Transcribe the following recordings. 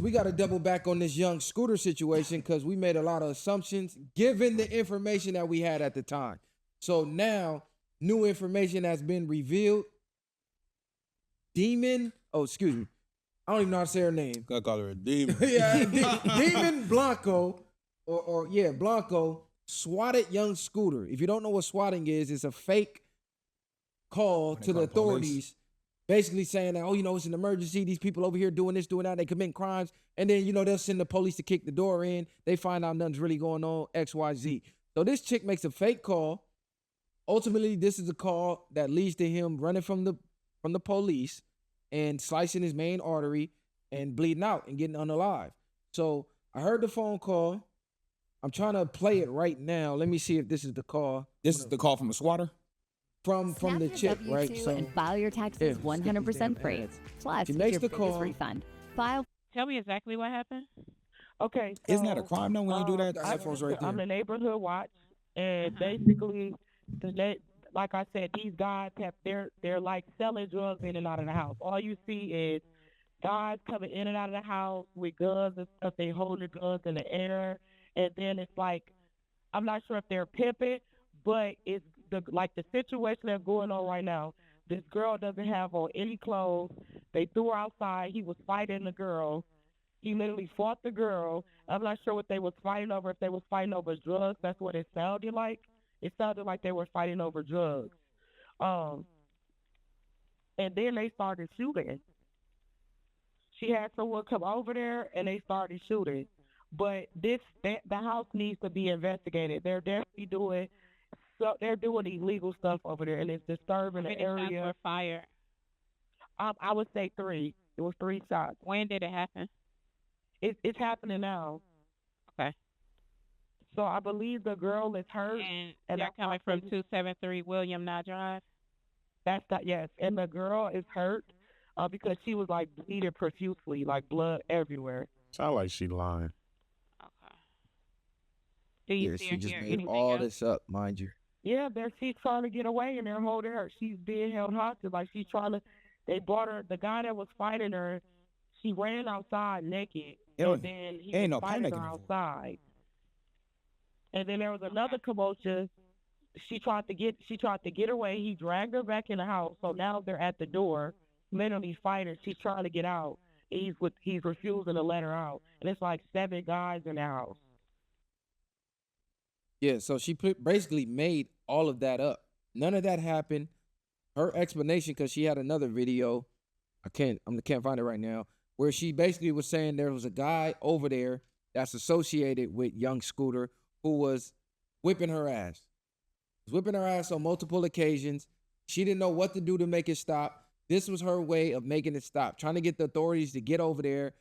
We got to double back on this young Scooter situation because we made a lot of assumptions given the information that we had at the time. So now, new information has been revealed. Excuse me. I don't even know how to say her name. Gotta call her a demon. Yeah, Demon Blanco, Blanco swatted young Scooter. If you don't know what swatting is, it's a fake call to the authorities, basically saying that, oh, it's an emergency. These people over here doing this, doing that, they commit crimes. And then, they'll send the police to kick the door in. They find out nothing's really going on, X, Y, Z. So this chick makes a fake call. Ultimately, this is a call that leads to him running from the police and slicing his main artery and bleeding out and getting unalive. So I heard the phone call. I'm trying to play it right now. Let me see if this is the call. This is the call from a swatter? From the chick, right? And file your taxes 100% free. Plus, She makes your the biggest call. refund. File. Tell me exactly what happened. Okay. Isn't that a crime though when you do that? Got headphones right there. I'm the neighborhood watch, and basically, like I said, these guys they're like selling drugs in and out of the house. All you see is guys coming in and out of the house with guns and stuff. They holding guns in the air, and then it's like, I'm not sure if they're pimping, but it's the situation that's going on right now. This girl doesn't have on any clothes. They threw her outside. He was fighting the girl. He literally fought the girl. I'm not sure what they was fighting over. If they was fighting over drugs, that's what it sounded like. It sounded like they were fighting over drugs. And then they started shooting. She had someone come over there, and they started shooting. But the house needs to be investigated. They're definitely doing illegal stuff over there, and it's disturbing the area. Shots were fired. I would say 3. It was 3 shots. When did it happen? It's happening now. Okay. So I believe the girl is hurt. And you're coming from 273 William Nye Drive? Yes. And the girl is hurt because she was like bleeding profusely, like blood everywhere. Sound like she lying. Okay. Do you see she or just hear made anything all else? this up, mind you. Yeah, she's trying to get away, and they're holding her. She's being held hostage. Like she's trying to. They brought her. The guy that was fighting her, she ran outside naked, and then he was fighting her outside. And then there was another commotion. She tried to get away. He dragged her back in the house. So now they're at the door, literally fighting. She's trying to get out. He's refusing to let her out, and it's like 7 guys in the house. Yeah, so she basically made all of that up. None of that happened. Her explanation, because she had another video, I can't find it right now, where she basically was saying there was a guy over there that's associated with young Scooter who was whipping her ass. Was whipping her ass on multiple occasions. She didn't know what to do to make it stop. This was her way of making it stop, trying to get the authorities to get over there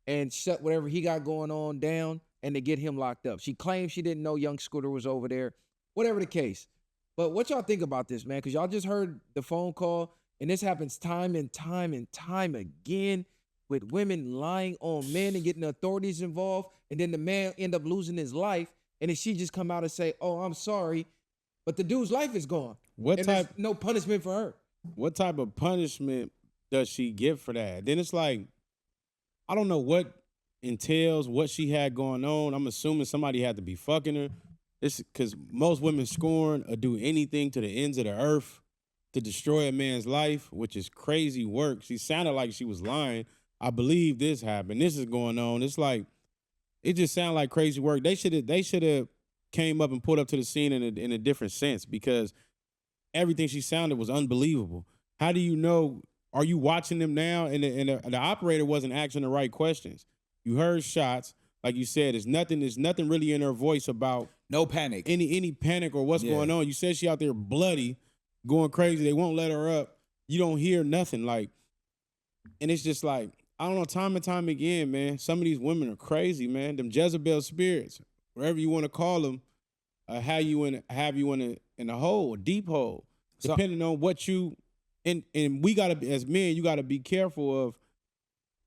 and shut whatever he got going on down and to get him locked up. She claimed she didn't know young Scooter was over there, whatever the case. But what y'all think about this, man? Because y'all just heard the phone call, and this happens time and time and time again with women lying on men and getting the authorities involved, and then the man end up losing his life, and then she just come out and say, oh, I'm sorry, but the dude's life is gone. There's no punishment for her. What type of punishment does she get for that? Then it's like, I don't know what entails what she had going on. I'm assuming somebody had to be fucking her. It's because most women scorn or do anything to the ends of the earth to destroy a man's life, which is crazy work. She sounded like she was lying. I believe this happened. This is going on. It's like, it just sounded like crazy work. They should have came up and pulled up to the scene in a different sense, because everything she sounded was unbelievable. How do you know? Are you watching them now? And the operator wasn't asking the right questions. You heard shots, like you said. There's nothing really in her voice about no panic, any panic or what's going on. You said she out there bloody, going crazy. They won't let her up. You don't hear nothing, like, and it's just like, I don't know. Time and time again, man. Some of these women are crazy, man. Them Jezebel spirits, whatever you want to call them, have you in a hole, a deep hole, depending on what you. And we gotta, as men, you gotta be careful of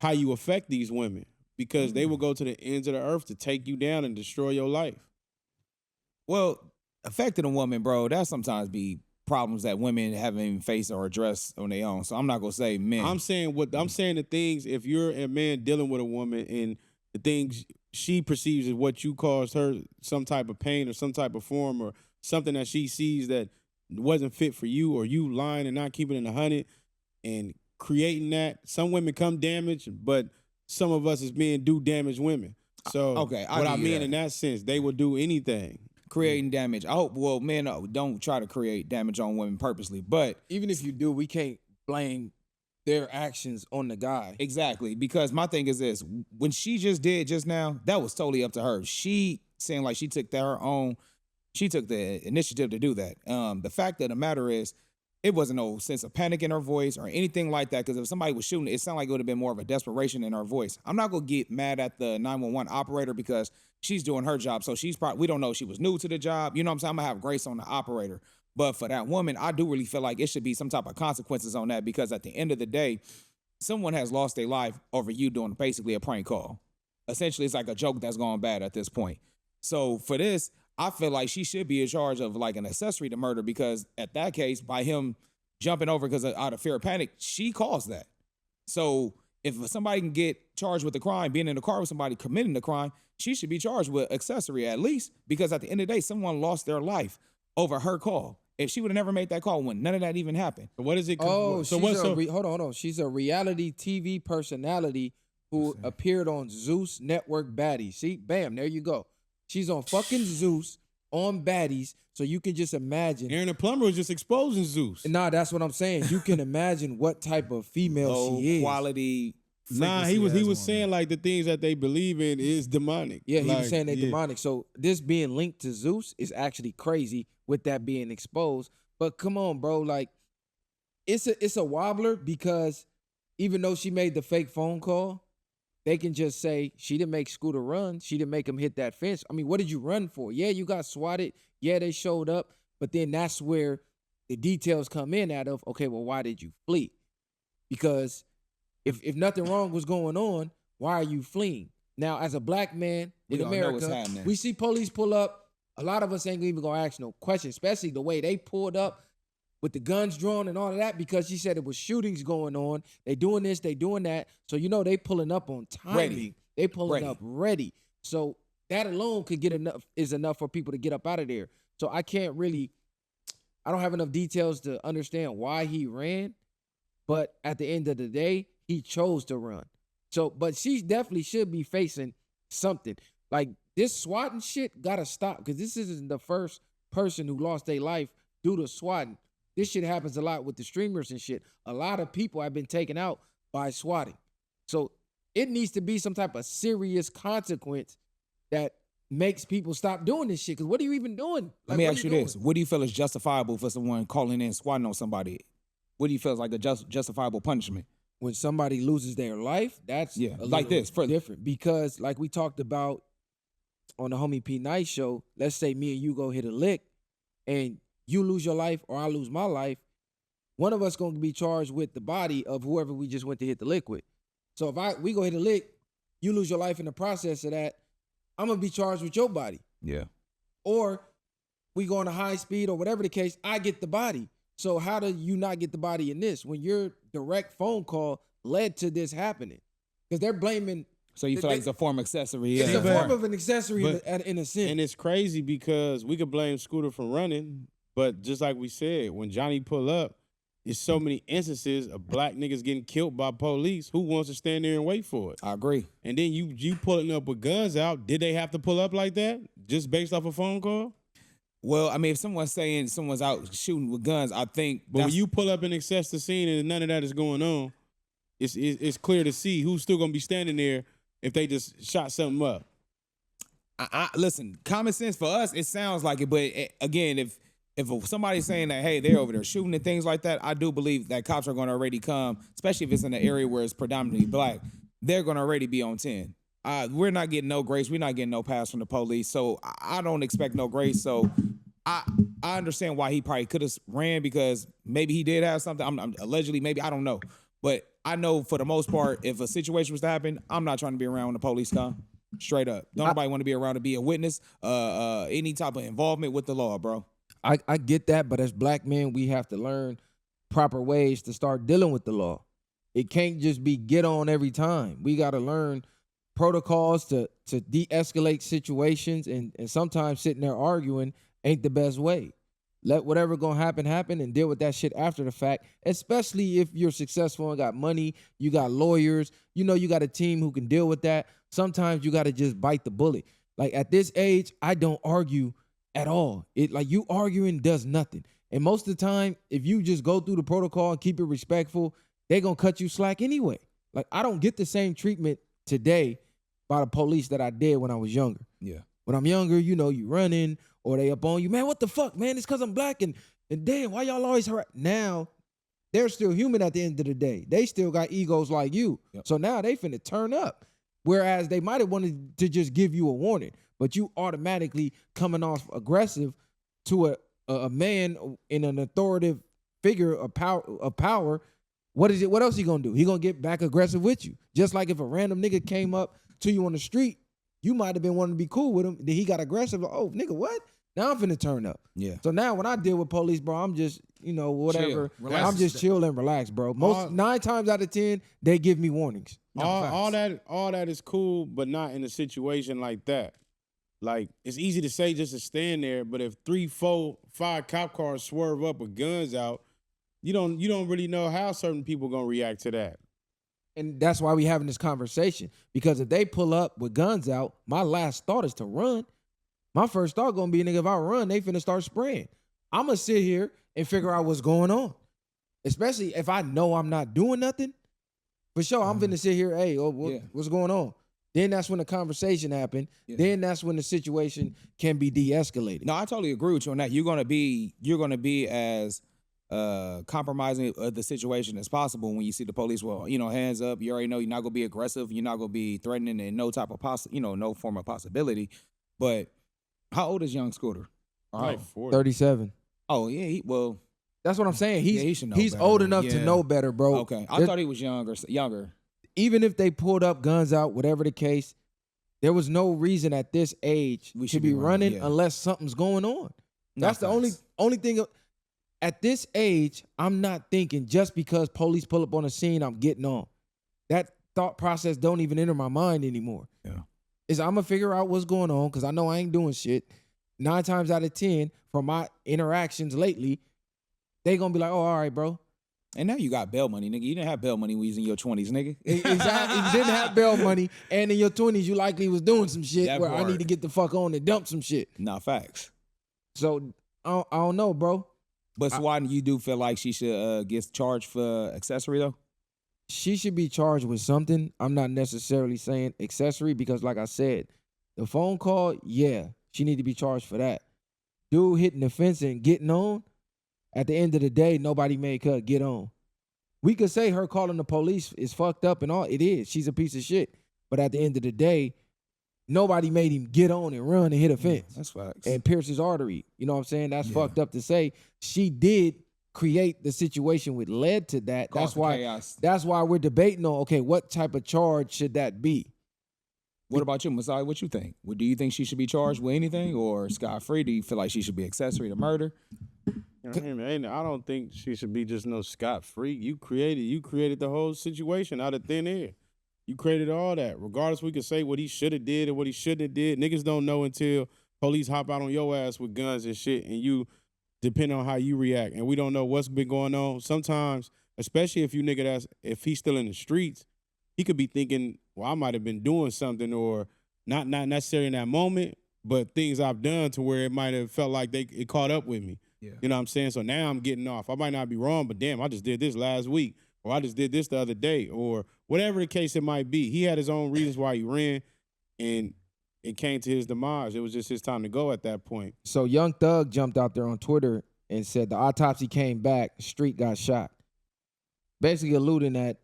how you affect these women, because they will go to the ends of the earth to take you down and destroy your life. Well, affecting a woman, bro, that sometimes be problems that women haven't even faced or addressed on their own. So I'm not gonna say men. I'm saying the things, if you're a man dealing with a woman and the things she perceives as what you caused her some type of pain or some type of form or something that she sees that wasn't fit for you, or you lying and not keeping it in 100 and creating that. Some women come damaged, but some of us as men do damage women. So okay, what I mean in that sense, they will do anything. Creating damage. I hope, well, men don't try to create damage on women purposely, but even if you do, we can't blame their actions on the guy. exactly, because my thing is this: when she just did just now, that was totally up to her. She saying like she took she took the initiative to do that. The fact of the matter is, it wasn't no sense of panic in her voice or anything like that. Because if somebody was shooting, it sounded like it would have been more of a desperation in her voice. I'm not gonna get mad at the 911 operator because she's doing her job. So she's probably, we don't know, she was new to the job. You know what I'm saying? I'm gonna have grace on the operator. But for that woman, I do really feel like it should be some type of consequences on that, because at the end of the day, someone has lost their life over you doing basically a prank call. Essentially, it's like a joke that's gone bad at this point. So for this, I feel like she should be in charge of like an accessory to murder, because at that case, by him jumping over because out of fear of panic, she caused that. So if somebody can get charged with the crime, being in the car with somebody committing the crime, she should be charged with accessory at least, because at the end of the day, someone lost their life over her call. If she would have never made that call when none of that even happened. What is it? Oh, so hold on. She's a reality TV personality who appeared on Zeus Network Baddies. See, bam, there you go. She's on fucking Zeus on Baddies, so you can just imagine. Aaron the plumber was just exposing Zeus. Nah, that's what I'm saying. You can imagine what type of female she is. Quality. Nah, he was saying like the things that they believe in is demonic. Yeah, he was saying they're demonic. So this being linked to Zeus is actually crazy with that being exposed. But come on, bro, like it's a wobbler, because even though she made the fake phone call, they can just say she didn't make Scooter run. She didn't make him hit that fence. I mean, what did you run for? Yeah, you got swatted. Yeah, they showed up. But then that's where the details come in out of, okay, well, why did you flee? Because if nothing wrong was going on, why are you fleeing? Now, as a black man in America, we see police pull up. A lot of us ain't even gonna ask no questions, especially the way they pulled up with the guns drawn and all of that, because she said it was shootings going on. They doing this, they doing that. So, you know, they pulling up on timing. Ready. They pulling up ready. So that alone could get enough for people to get up out of there. So I don't have enough details to understand why he ran. But at the end of the day, he chose to run. So, but she definitely should be facing something. Like, this swatting shit gotta stop, because this isn't the first person who lost their life due to swatting. This shit happens a lot with the streamers and shit. A lot of people have been taken out by swatting. So it needs to be some type of serious consequence that makes people stop doing this shit. Because what are you even doing? Like, let me ask you this. What do you feel is justifiable for someone calling in swatting on somebody? What do you feel is like a justifiable punishment? When somebody loses their life, that's like this different. Because like we talked about on the Homie P Nice show, let's say me and you go hit a lick and you lose your life or I lose my life, one of us gonna be charged with the body of whoever we just went to hit the lick with. So if we go hit a lick, you lose your life in the process of that, I'm gonna be charged with your body. Yeah. Or we go on a high speed or whatever the case, I get the body. So how do you not get the body in this when your direct phone call led to this happening? Because they're blaming. So you feel like it's a form of accessory? It's a form of an accessory in a sense. And it's crazy because we could blame Scooter for running, but just like we said, when Johnny pull up, there's so many instances of black niggas getting killed by police. Who wants to stand there and wait for it? I agree. And then you pulling up with guns out. Did they have to pull up like that just based off a phone call? Well, I mean, if someone's saying someone's out shooting with guns, I think. But when you pull up and access the scene and none of that is going on, it's clear to see who's still gonna be standing there if they just shot something up. Listen, common sense for us, it sounds like it. But again, if somebody's saying that, hey, they're over there shooting and things like that, I do believe that cops are going to already come, especially if it's in an area where it's predominantly black. They're going to already be on 10. We're not getting no grace. We're not getting no pass from the police. So I don't expect no grace. So I understand why he probably could have ran, because maybe he did have something. I'm allegedly, maybe, I don't know. But I know for the most part, if a situation was to happen, I'm not trying to be around when the police come. Straight up. Don't nobody want to be around to be a witness, any type of involvement with the law, bro. I get that, but as black men, we have to learn proper ways to start dealing with the law. It can't just be get on every time. We got to learn protocols to de-escalate situations, and sometimes sitting there arguing ain't the best way. Let whatever gonna happen and deal with that shit after the fact, especially if you're successful and got money, you got lawyers, you know you got a team who can deal with that. Sometimes you got to just bite the bullet. Like at this age, I don't argue at all. It like you arguing does nothing. And most of the time, if you just go through the protocol and keep it respectful, they gonna cut you slack anyway. Like I don't get the same treatment today by the police that I did when I was younger. Yeah. When I'm younger, you know, you running or they up on you, man, what the fuck, man? It's because I'm black and damn, why y'all always harass? Now, they're still human at the end of the day. They still got egos like you. Yep. So now they finna turn up. Whereas they might have wanted to just give you a warning, but you automatically coming off aggressive to a man in an authoritative figure of power. What is it? What else he gonna do? He gonna get back aggressive with you. Just like if a random nigga came up to you on the street, you might have been wanting to be cool with him. Then he got aggressive. Like, oh, nigga, what? Now I'm finna turn up. Yeah. So now when I deal with police, bro, I'm just, you know, whatever. I'm just chill and relax, bro. 9 times out of 10, they give me warnings. All that is cool, but not in a situation like that. Like, it's easy to say just to stand there, but if 3, 4, 5 cop cars swerve up with guns out, you don't really know how certain people gonna react to that. And that's why we having this conversation. Because if they pull up with guns out, my last thought is to run. My first thought gonna be, nigga, if I run, they finna start spraying. I'm gonna sit here and figure out what's going on. Especially if I know I'm not doing nothing. For sure, I'm finna sit here, hey, what's going on? Then that's when the conversation happened. Yeah. Then that's when the situation can be de-escalated. No, I totally agree with you on that. You're gonna be as compromising the situation as possible when you see the police. Well, you know, hands up. You already know you're not gonna be aggressive. You're not gonna be threatening in no type of no form of possibility. But how old is young Scooter? Like 40. 37. Oh yeah, well, that's what I'm saying. He's better. old enough to know better, bro. Okay, I thought he was younger. Even if they pulled up guns out, whatever the case, there was no reason at this age we should be running unless something's going on. That's the only thing. At this age, I'm not thinking just because police pull up on the scene, I'm getting on. That thought process don't even enter my mind anymore. Yeah. Is I'm going to figure out what's going on because I know I ain't doing shit. 9 times out of 10, from my interactions lately, they going to be like, oh, all right, bro. And now you got bail money, nigga. You didn't have bail money when you was in your 20s, nigga. Exactly. You didn't have bail money, and in your 20s, you likely was doing some shit that where part. I need to get the fuck on and dump some shit. Nah, facts. So, I don't know, bro. But Swatting, you do feel like she should get charged for accessory, though? She should be charged with something. I'm not necessarily saying accessory because, like I said, the phone call, yeah, she need to be charged for that. Dude hitting the fence and getting on, at the end of the day, nobody made her get on. We could say her calling the police is fucked up and all. It is. She's a piece of shit. But at the end of the day, nobody made him get on and run and hit a fence. That's facts. And pierce his artery. You know what I'm saying? That's fucked up to say. She did create the situation which led to that. That's why we're debating on, okay, what type of charge should that be? What about you, Masai? What you think? Do you think she should be charged with anything or scot-free? Do you feel like she should be accessory to murder? I don't think she should be just no scot-free. You created the whole situation out of thin air. You created all that. Regardless, we could say what he should have did and what he shouldn't have did. Niggas don't know until police hop out on your ass with guns and shit, and you depend on how you react. And we don't know what's been going on. Sometimes, especially if if he's still in the streets, he could be thinking, well, I might have been doing something, or not necessarily in that moment, but things I've done to where it might have felt like it caught up with me. Yeah. You know what I'm saying? So now I'm getting off. I might not be wrong, but damn, I just did this last week, or I just did this the other day, or whatever the case it might be. He had his own reasons why he ran, and it came to his demise. It was just his time to go at that point. So Young Thug jumped out there on Twitter and said the autopsy came back, Street got shot. Basically alluding that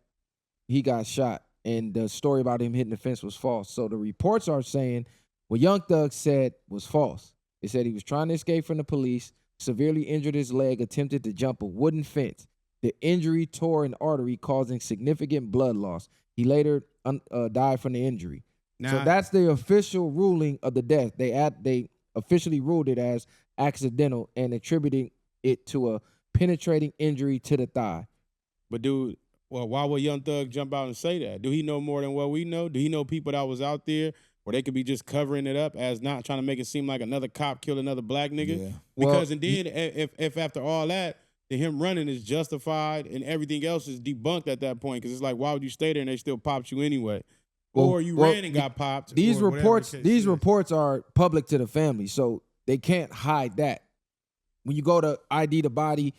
he got shot, and the story about him hitting the fence was false. So the reports are saying what Young Thug said was false. It said he was trying to escape from the police, severely injured his leg, attempted to jump a wooden fence. The injury tore an artery, causing significant blood loss. He later died from the injury. So that's the official ruling of the death. They officially ruled it as accidental and attributing it to a penetrating injury to the thigh. But dude, well, why would Young Thug jump out and say that? Do he know more than what we know? Do he know people that was out there where they could be just covering it up as not trying to make it seem like another cop killed another black nigga? Yeah. Because Well, and then if after all that, then him running is justified and everything else is debunked at that point, because it's like, why would you stay there and they still popped you anyway? Or you ran and got popped. These or whatever reports, the case these is. reports are public to the family, so they can't hide that. When you go to ID the body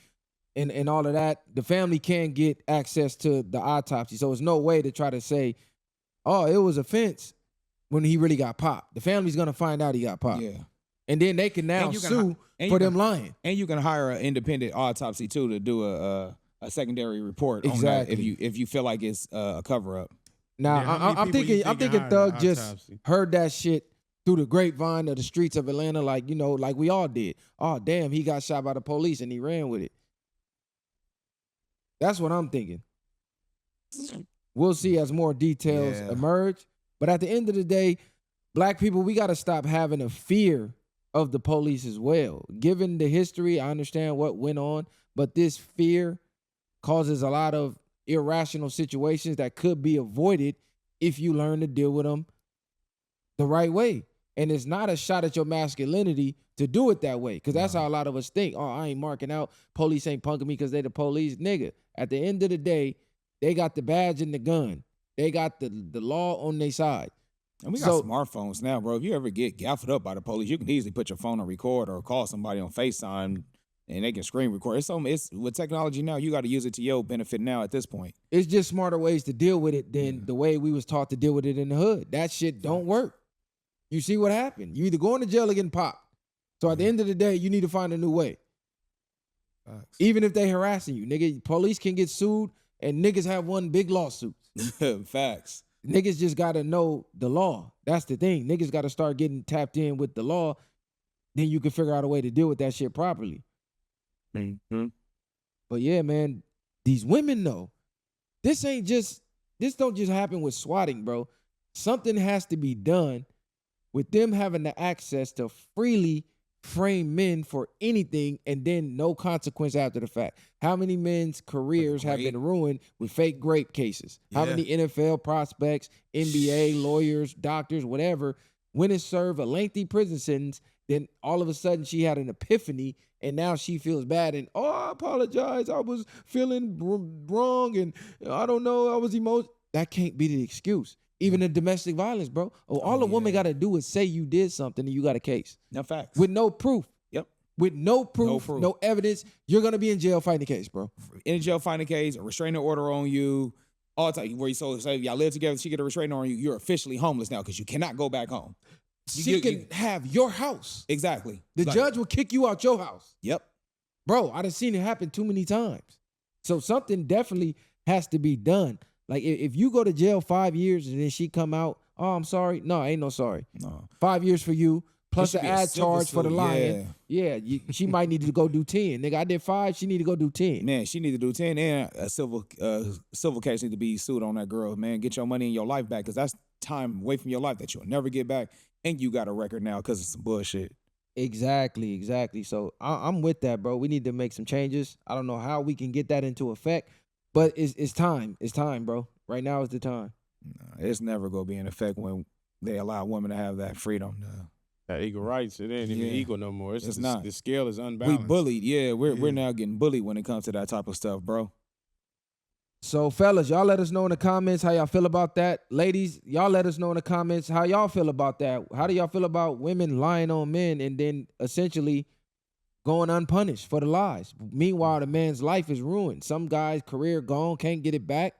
and all of that, the family can't get access to the autopsy. So there's no way to try to say, oh, it was a fence when he really got popped. The family's gonna find out he got popped. Yeah. And then they can now And you can sue and for you them can- lying. And you can hire an independent autopsy too to do a secondary report on that Exactly. if you feel like it's a cover up. Now Yeah, how many I'm people you thinking think hired Thug an just autopsy? heard that shit through the grapevine of the streets of Atlanta, like, you know, like we all did. Oh damn, he got shot by the police and he ran with it. That's what I'm thinking. We'll see as more details Yeah. emerge. But at the end of the day, black people, we got to stop having a fear of the police as well. Given the history, I understand what went on, but this fear causes a lot of irrational situations that could be avoided if you learn to deal with them the right way. And it's not a shot at your masculinity to do it that way, because that's how a lot of us think. Oh, I ain't marking out. Police ain't punking me because they the police. Nigga, at the end of the day, they got the badge and the gun. They got the law on their side. And we got So- smartphones now, bro. If you ever get gaffed up by the police, you can easily put your phone on record or call somebody on FaceTime and they can screen record. It's with technology now, you got to use it to your benefit now at this point. It's just smarter ways to deal with it than the way we was taught to deal with it in the hood. That shit don't work. You see what happened. You either going to jail or getting popped. So at the end of the day, you need to find a new way. Facts. Even if they harassing you. Nigga, police can get sued and niggas have won big lawsuits. Facts. Niggas just got to know the law. That's the thing. Niggas got to start getting tapped in with the law. Then you can figure out a way to deal with that shit properly. Mm-hmm. But yeah, man, these women though, this don't just happen with swatting, bro. Something has to be done with them having the access to freely frame men for anything and then no consequence after the fact. How many men's careers have been ruined with fake grape cases? How Yeah. many NFL prospects, NBA, lawyers, doctors, whatever, when it served a lengthy prison sentence, then all of a sudden she had an epiphany and now she feels bad and, oh, I apologize. I was feeling wrong and I don't know. I was emotional. That can't be the excuse. Even in domestic violence, bro. All a woman got to do is say you did something and you got a case. No facts. With no proof. Yep. With no proof, proof. no evidence, you're going to be in jail fighting the case, bro. In jail fighting a case, a restraining order on you, all the time. Where you say y'all live together, she get a restraining order on you, you're officially homeless now because you cannot go back home. She can have your house. Exactly. The Like, judge will kick you out your house. Yep. Bro, I done seen it happen too many times. So something definitely has to be done. Like if you go to jail 5 years and then she come out, oh, I'm sorry. No, ain't no sorry. No. 5 years for you, plus should the be a ad civil charge for the suit, lying. Yeah, she might need to go do 10. Nigga, I did 5, she need to go do 10. Man, she need to do 10 and a civil case need to be sued on that girl, man. Get your money and your life back because that's time away from your life that you'll never get back. And you got a record now because of some bullshit. Exactly. So I'm with that, bro. We need to make some changes. I don't know how we can get that into effect, but it's time. It's time, bro. Right now is the time. Nah, it's never going to be in effect when they allow women to have that freedom. That equal rights, it ain't even Yeah. equal no more. It's not. The scale is We unbalanced. bullied. Yeah, we're Yeah. now getting bullied when it comes to that type of stuff, bro. So, fellas, y'all let us know in the comments how y'all feel about that. Ladies, y'all let us know in the comments how y'all feel about that. How do y'all feel about women lying on men and then essentially going unpunished for the lies? Meanwhile, the man's life is ruined. Some guy's career gone, can't get it back.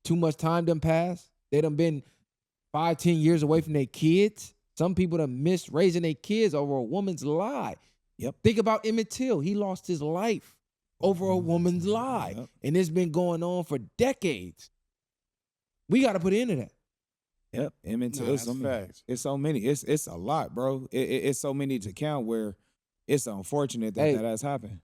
Too much time done passed. They done been 5-10 years away from their kids. Some people done missed raising their kids over a woman's lie. Yep. Think about Emmett Till. He lost his life over a woman's lie. Yep. And it's been going on for decades. We got to put an end to that. Yep. Emmett Till. That's facts. It's so many. It's a lot, bro. It's so many to count where it's unfortunate that Hey, that has happened.